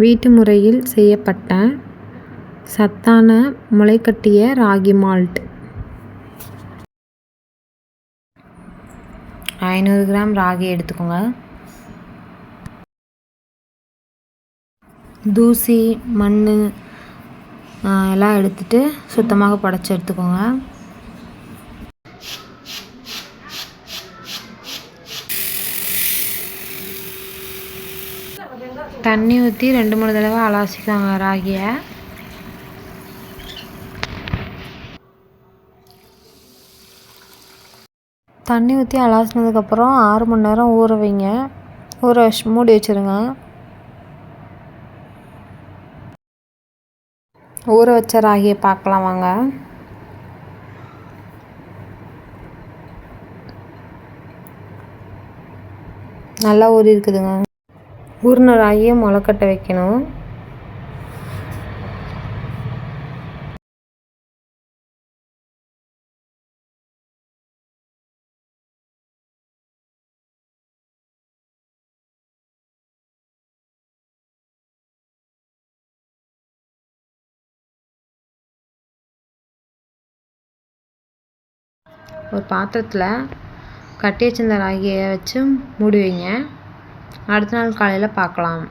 வீட்டு முறையில் செய்யப்பட்ட சத்தான முளைக்கட்டிய ராகி மால்ட். 500 கிராம் ராகி எடுத்துக்கோங்க. தூசி மண் எல்லாம் எடுத்துட்டு சுத்தமாக புடைச்சி எடுத்துக்கோங்க. தண்ணி ஊற்றி 2-3 தடவை அலசிக்கோங்க ராகியை. தண்ணி ஊற்றி அலசினதுக்கப்புறம் 6 மணி நேரம் ஊற வைங்க. ஊற வச்சு மூடி வச்சுருங்க. ஊற வச்ச ராகியை பார்க்கலாம் வாங்க. நல்லா ஊறி இருக்குதுங்க. ஊறின ராகியை முளைக்கட்ட வைக்கணும். ஒரு பாத்திரத்தில் கட்டி வச்சிருந்த ராகியை வச்சு மூடி வைங்க. அடுத்த நாள் காலையில் பார்க்கலாம்.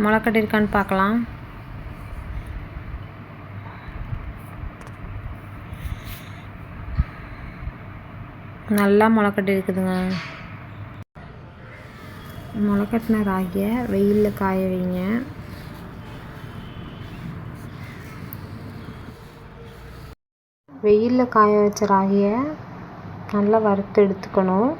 முளைக்கட்டி இருக்கான்னு பார்க்கலாம். நல்லா முளைக்கட்டி இருக்குதுங்க. முளைக்கட்டின ராகியை வெயிலில் காய வைங்க. வெயிலில் காய வச்ச ராகியை நல்லா வறுத்து எடுத்துக்கணும்.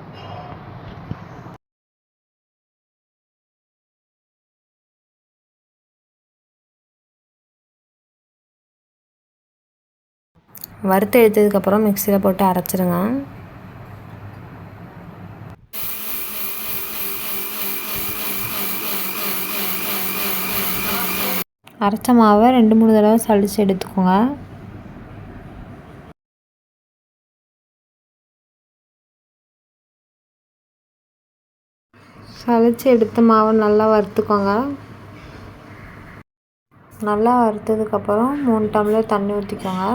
வறுத்து எடுத்ததுக்கப்புறம் மிக்சியில் போட்டு அரைச்சிருங்க. அரைச்ச மாவை 2-3 தடவை சலிச்சு எடுத்துக்கோங்க. சலிச்சு எடுத்த மாவை நல்லா வறுத்துக்கோங்க. நல்லா வறுத்ததுக்கப்புறம் 3 டம்ளர் தண்ணி ஊற்றிக்கோங்க.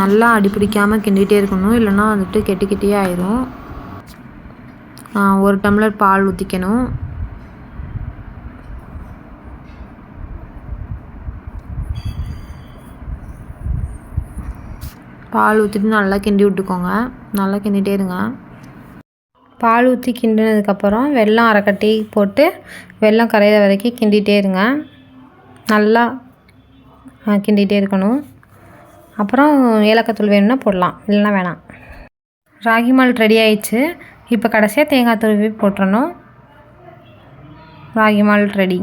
நல்லா அடிப்பிடிக்காமல் கிண்டிகிட்டே இருக்கணும், இல்லைன்னா வந்துட்டு கெட்டி கெட்டியே ஆயிரும். 1 டம்ளர் பால் ஊற்றிக்கணும். பால் ஊற்றிட்டு நல்லா கிண்டி விட்டுக்கோங்க. நல்லா கிண்டிகிட்டே இருங்க. பால் ஊற்றி கிண்டினதுக்கப்புறம் வெல்லம் அரைக்கட்டி போட்டு வெல்லம் கரையிற வரைக்கும் கிண்டிகிட்டே இருங்க. நல்லா கிண்டிகிட்டே இருக்கணும். அப்புறம் ஏலக்காய் தூள் வேணும்னா போடலாம், இல்லைன்னா வேணாம். ராகி மால்ட் ரெடி ஆயிடுச்சு. இப்போ கடைசியாக தேங்காய் துருவி போட்டுறணும். Ragi malt ready.